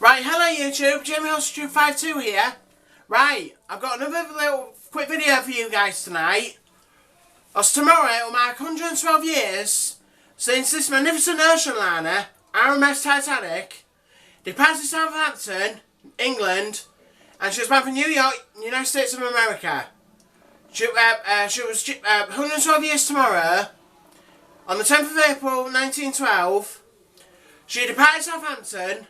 Right, hello YouTube, JamieHouse52 here. Right, I've got another little quick video for you guys tonight. As tomorrow it'll mark 112 years since this magnificent ocean liner, RMS TITANIC, departed Southampton, England, and she was bound for New York, United States of America. She was 112 years tomorrow, on the 10th of April 1912. She departed Southampton,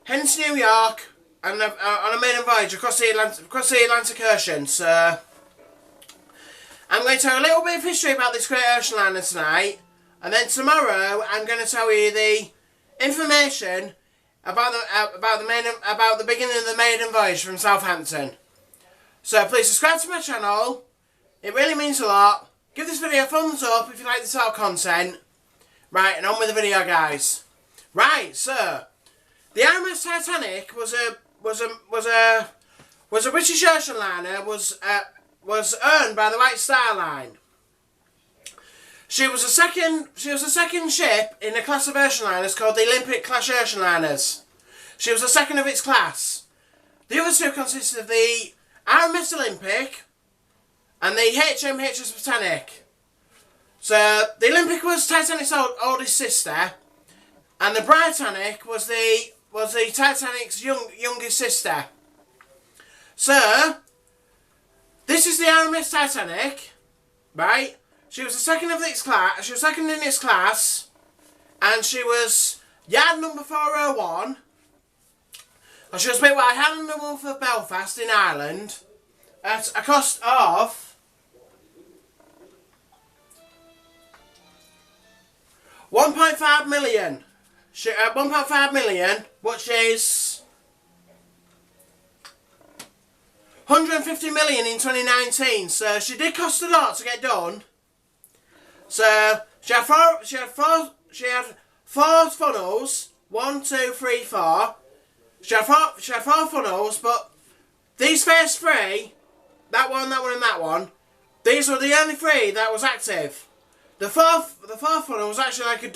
heading to New York, and on a maiden voyage across the Atlantic Ocean. So, I'm going to tell you a little bit of history about this great ocean liner tonight, and then tomorrow I'm going to tell you the information about the beginning of the maiden voyage from Southampton. So please subscribe to my channel. It really means a lot. Give this video a thumbs up if you like this sort of content. Right, and on with the video, guys. Right, so the RMS TITANIC was a British ocean liner. Was owned by the White Star Line. She was the second ship in a class of ocean liners called the Olympic class ocean liners. She was the second of its class. The other two consisted of the RMS Olympic and the HMHS Britannic. So the Olympic was Titanic's oldest sister, and the Britannic was the Titanic's youngest sister. So this is the RMS Titanic, right? She was the second of its class. She was second in its class, and she was yard number 401. And she was built by Hand and Wolf of Belfast in Ireland at a cost of £1.5 million. 1.5 million, which is 150 million in 2019. So she did cost a lot to get done. So she had four funnels. 1, 2, 3, 4. She had four funnels, but these first three, that one, and that one, these were the only three that was active. The fourth funnel was actually like a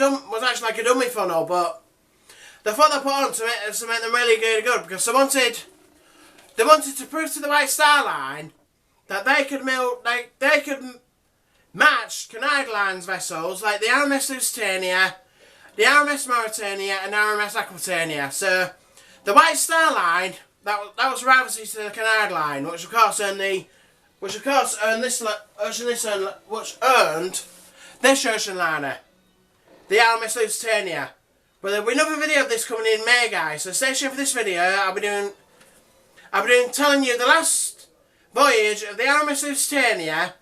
dummy funnel, but they thought they put on to make them really good because they wanted to prove to the White Star Line that they could match Canard Line's vessels like the RMS Lusitania, the RMS Mauritania, and RMS Aquitania. So the White Star Line that was rivalry to the Canard Line, which of course earned this ocean liner, the RMS Lusitania. But there'll be another video of this coming in May, guys. So stay tuned for this video. I'll be telling you the last voyage of the RMS Lusitania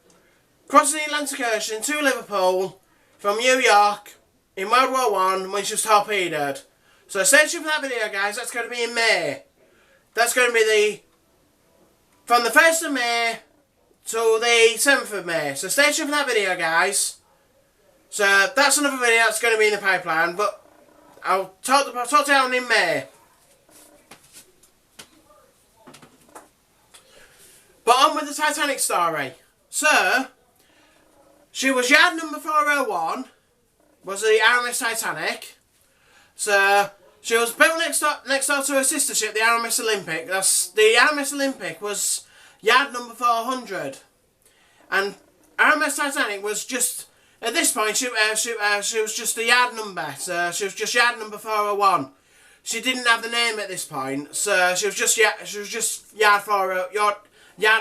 crossing the Atlantic Ocean to Liverpool from New York in World War I when she was torpedoed. So stay tuned for that video, guys. That's going to be in May. That's going to be from the 1st of May to the 7th of May. So stay tuned for that video, guys. So that's another video that's going to be in the pipeline, but I'll talk down in May. But on with the Titanic story. So she was yard number 401, was the RMS Titanic. So she was built next door to her sister ship, the RMS Olympic. The RMS Olympic was yard number 400, and RMS Titanic was just, at this point, she was just a yard number. So she was just yard number 401. She didn't have the name at this point, so she was just yard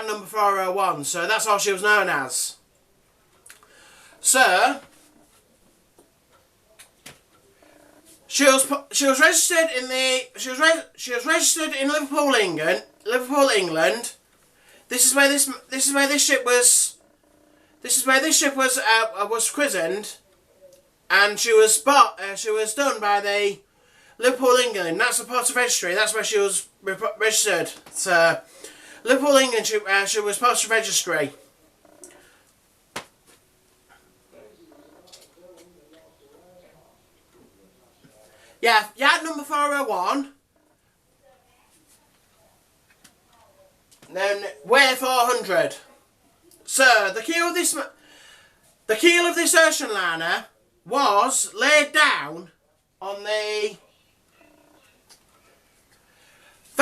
number 401. So that's all she was known as. So she was registered in Liverpool, England. This is where this ship was christened, and she was done by the Liverpool, England. That's the port of registry. That's where she was registered. So Liverpool, England. She was port of registry. Yeah, yard number 401. Then weigh 400. So the keel of this ocean liner was laid down on the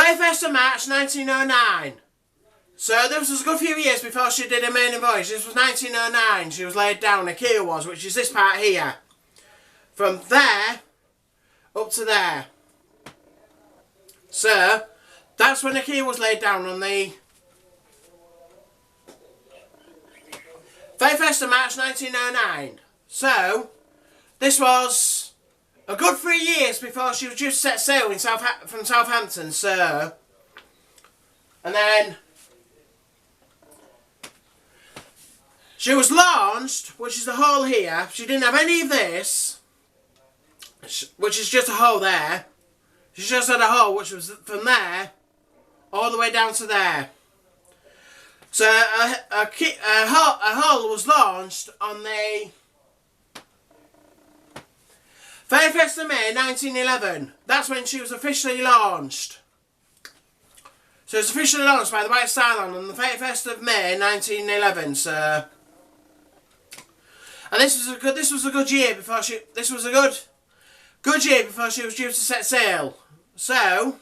31st of March 1909. So this was a good few years before she did her maiden voyage. This was 1909. She was laid down, a keel was, which is this part here. From there up to there. So that's when the keel was laid down on the 31st of March 1909. So this was a good 3 years before she was due to set sail from Southampton. So, and then she was launched, which is the hole here. She didn't have any of this, which is just a hole there. She just had a hole, which was from there all the way down to there. So a hole was launched on the 31st of May 1911. That's when she was officially launched. So it was officially launched by the White Star Line on the 31st of May 1911. So, and this was a good year before she. This was a good year before she was due to set sail. So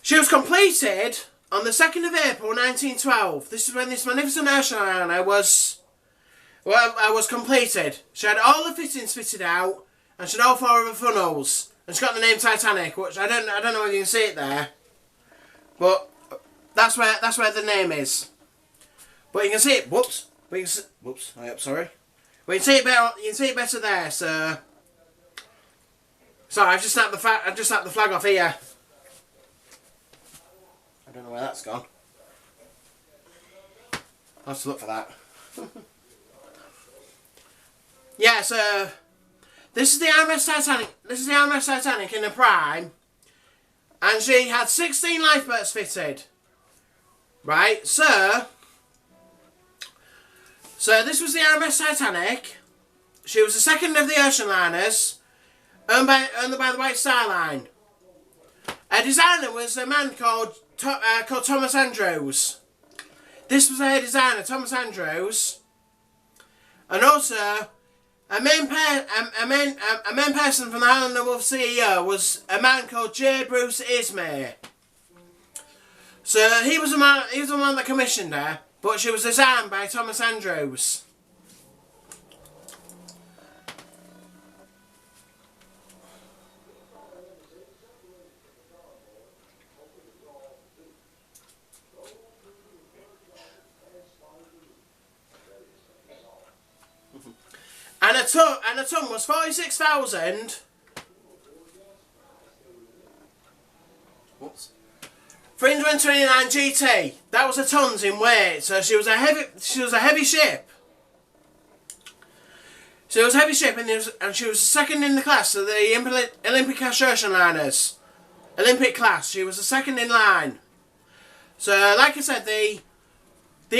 she was completed on the 2nd of April 1912. This is when this magnificent ocean liner was completed. She had all the fittings fitted out, and she had all 4 of her funnels. And she got the name Titanic, which I don't know if you can see it there, but that's where the name is. But you can see it. Whoops. But you can see, whoops. Sorry. But you can see it better. You can see it better there. So sorry, I've just snapped the flag off here. I don't know where that's gone. I'll have to look for that. Yeah, so this is the RMS Titanic. This is the RMS Titanic in the prime, and she had 16 lifeboats fitted. Right, so this was the RMS Titanic. She was the second of the ocean liners, owned by the White Star Line. Her designer was a man called Thomas Andrews. This was her designer, Thomas Andrews, and also a main person from the Highland Wolf CEO was a man called J. Bruce Ismay. So he was the one that commissioned her, but she was designed by Thomas Andrews. And a ton was 46,000. Whoops. 329 GT. That was a tons in weight. So she was a heavy ship. She was a heavy ship, and she was second in the class of the Olympic class ocean liners. Olympic class. She was the second in line. So, like I said, the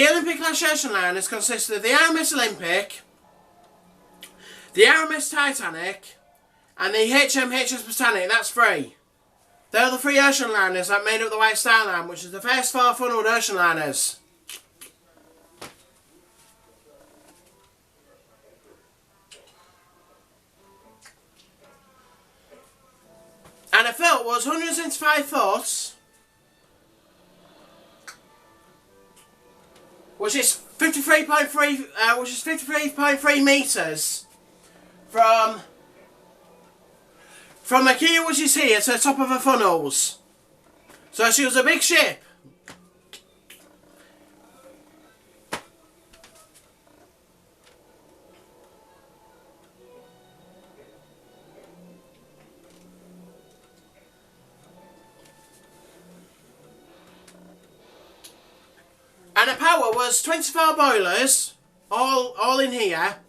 Olympic class ocean liners consisted of the RMS Olympic, the RMS Titanic, and the HMHS Britannic. That's 3. They're the 3 ocean liners that made up the White Star Line, which is the first 4 funnelled ocean liners. And her foot was 175 foot, which is 53.3 metres from a keel, which is here, to the top of her funnels. So she was a big ship. And her power was 24 boilers, all in here,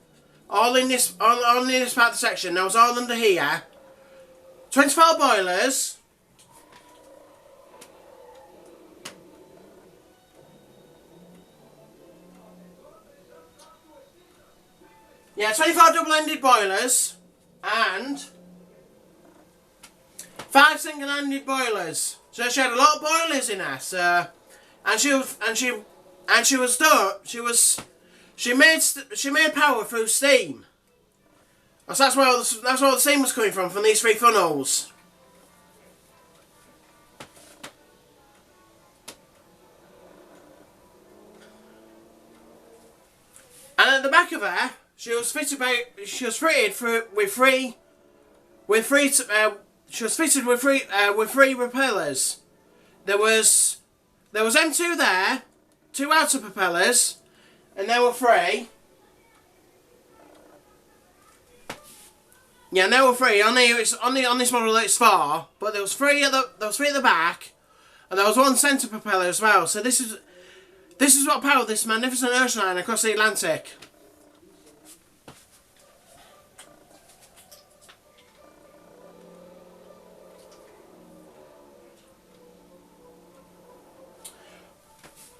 all in this part of the section. That was all under here. 24 boilers. Yeah, 24 double-ended boilers and 5 single-ended boilers. So she had a lot of boilers in her. So, she made power through steam. So that's where all the steam was coming from these three funnels. And at the back of her, she was fitted with three propellers. There was M2 there, two outer propellers, and there were three. Yeah, there were three. On this model it's four, but there was three at the back, and there was one centre propeller as well. So this is what powered this magnificent ocean liner across the Atlantic.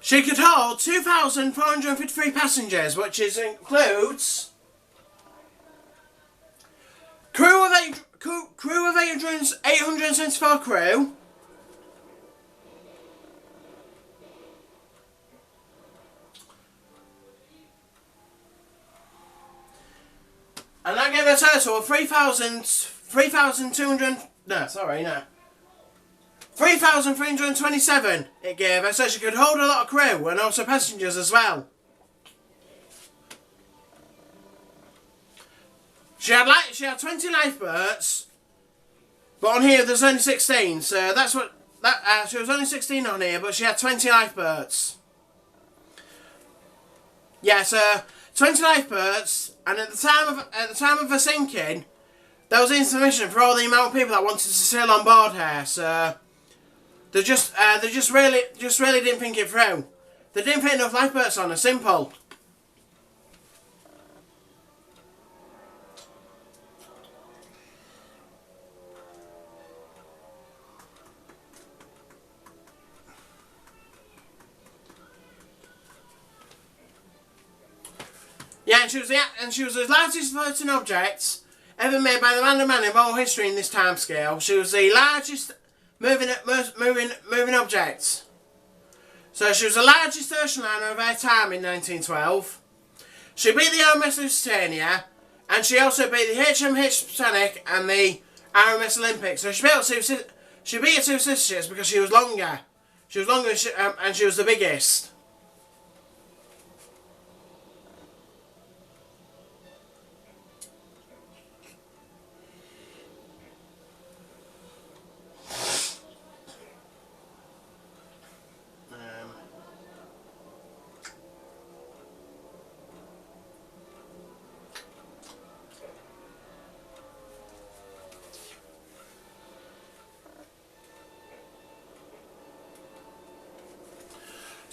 She could hold 2,453 passengers, which includes crew of 874 crew, and that gave a total of 3,327 it gave her, so she could hold a lot of crew and also passengers as well. She had 20 lifeboats, but on here there's only 16, so that's what she was only 16 on here, but she had 20 lifeboats. Yeah, so 20 lifeboats, and at the time of her sinking, there was insufficient for all the amount of people that wanted to sail on board her. So they just really didn't think it through. They didn't put enough lifeboats on her. Simple. Yeah, and she was the largest floating object ever made by the man in all history in this time scale. She was the largest moving object. So she was the largest ocean liner of her time in 1912. She beat the RMS Lusitania, and she also beat the HMS TITANIC and the RMS Olympic. So she beat her two sister ships because she was longer. She was longer, and she was the biggest.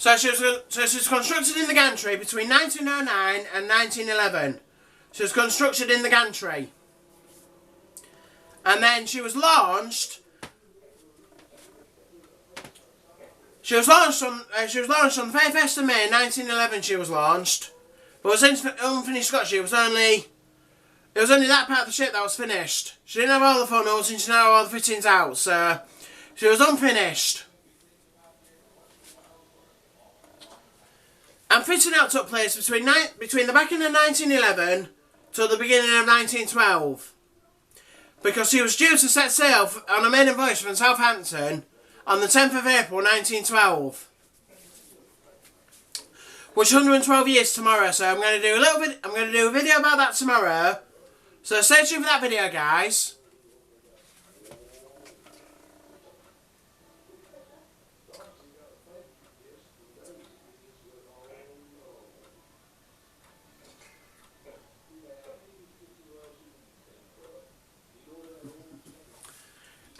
So she was constructed in the gantry between 1909 and 1911. She was constructed in the gantry, and then she was launched. She was launched on the 31st of May 1911. She was launched, but was unfinished Scotch. It was only that part of the ship that was finished. She didn't have all the funnels and she didn't have all the fittings out, so she was unfinished. And fitting out took place between the back end of 1911 till the beginning of 1912, because she was due to set sail on a maiden voyage from Southampton on the 10th of April 1912, which is 112 years tomorrow. So I'm going to do a video about that tomorrow. So stay tuned for that video, guys.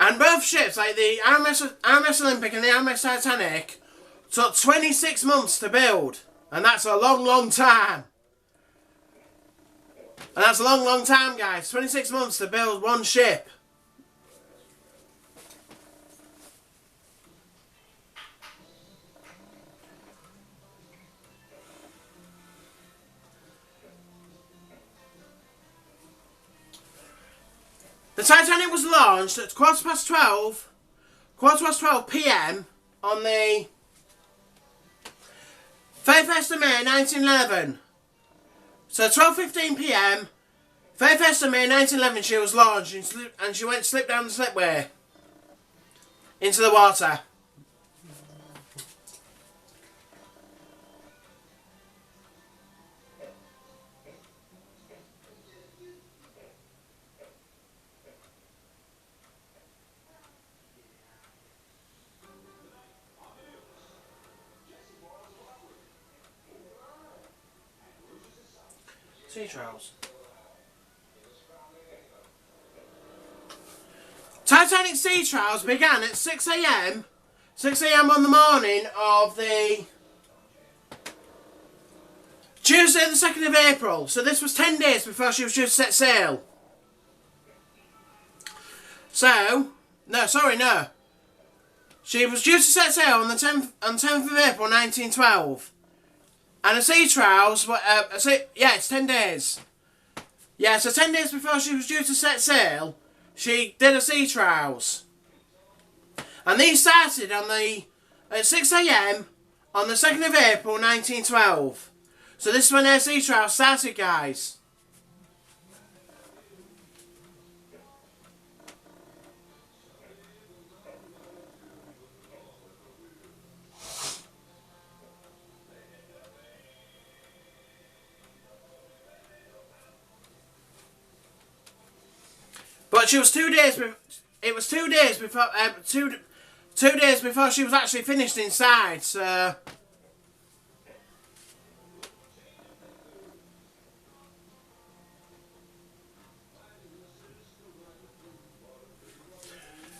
And both ships, like the RMS Olympic and the RMS Titanic, took 26 months to build. And that's a long, long time. And that's a long, long time, guys. 26 months to build one ship. The Titanic was launched at quarter past 12 PM on the 31st of May 1911. So 12:15 PM, 31st of May 1911 she was launched and she went slip down the slipway into the water. Sea trials. Titanic sea trials began at 6 a.m. on the morning of the Tuesday the 2nd of April. So this was 10 days before she was due to set sail. No. She was due to set sail on the 10th of April 1912. And the sea trials were, it's 10 days. Yeah, so 10 days before she was due to set sail, she did her sea trials. And these started at 6 a.m. on the 2nd of April 1912. So this is when her sea trials started, guys. But she was 2 days. It was 2 days before. 2 days before she was actually finished inside. So.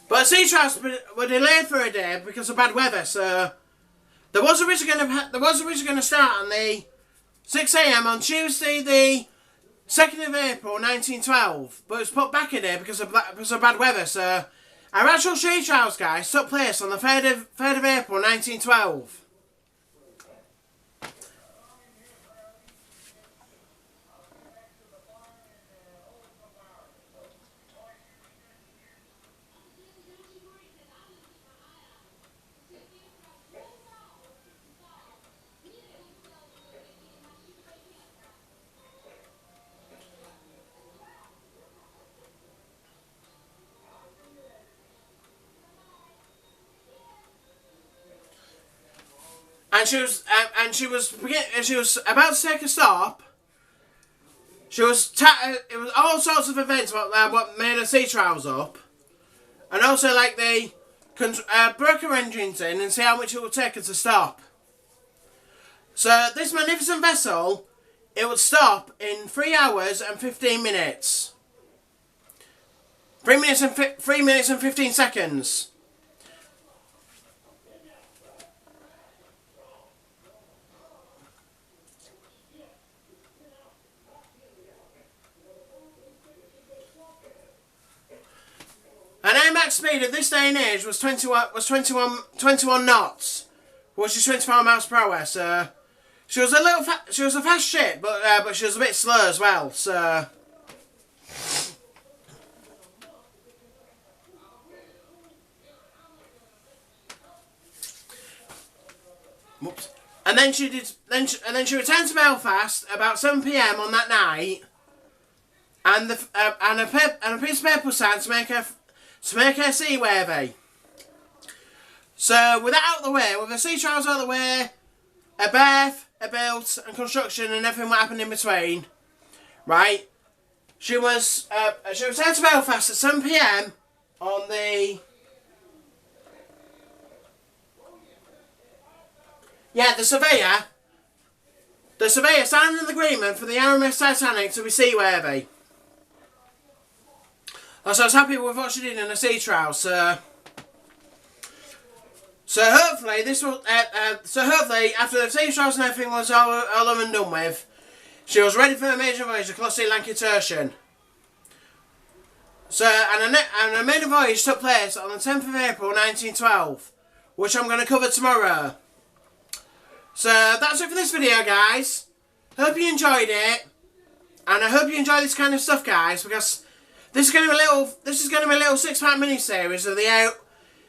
But sea trials were delayed for a day because of bad weather. So there was originally going to start on the 6 a.m. on Tuesday the 2nd of April 1912, but it was put back a day because of bad weather. So our actual sea trials, guys, took place on the 3rd of April 1912. And she was about to take a stop. It was all sorts of events what made her sea trials up, and also like they broke her engines in and see how much it would take her to stop. So this magnificent vessel, it would stop in 3 hours and 15 minutes. 3 minutes and 15 seconds. And her max speed at this day and age was 21 knots, which is 25 miles per hour. So she was a fast ship, but she was a bit slow as well. So whoops. And then she returned to Belfast about 7 p.m. on that night, and a piece of paper was signed to make her seaworthy. So with that out of the way, with her sea trials out of the way, her berth, her built, and construction, and everything what happened in between, right? She returned to Belfast at 7 p.m. on the the surveyor signed an agreement for the RMS Titanic to be seaworthy. So I was happy with what she did in the sea trials. So hopefully hopefully after the sea trials and everything was all over and done with, she was ready for a major voyage across the Atlantic Ocean. So and a maiden voyage took place on the 10th of April 1912, which I'm going to cover tomorrow. So that's it for this video, guys. Hope you enjoyed it, and I hope you enjoy this kind of stuff, guys, because this is going to be a little 6-part mini series of the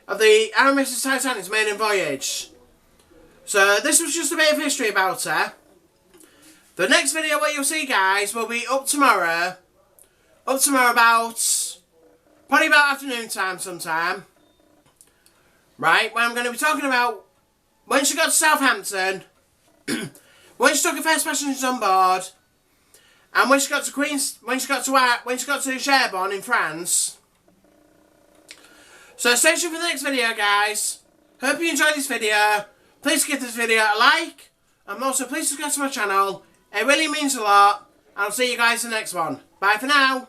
RMS Titanic's maiden voyage. So this was just a bit of history about her. The next video what you'll see, guys, will be up tomorrow, up tomorrow probably about afternoon time sometime. Right, where I'm going to be talking about when she got to Southampton, when she took her first passengers on board, and when she got to Cherbourg in France. So stay tuned for the next video, guys. Hope you enjoyed this video. Please give this video a like, and also please subscribe to my channel. It really means a lot. I'll see you guys in the next one. Bye for now.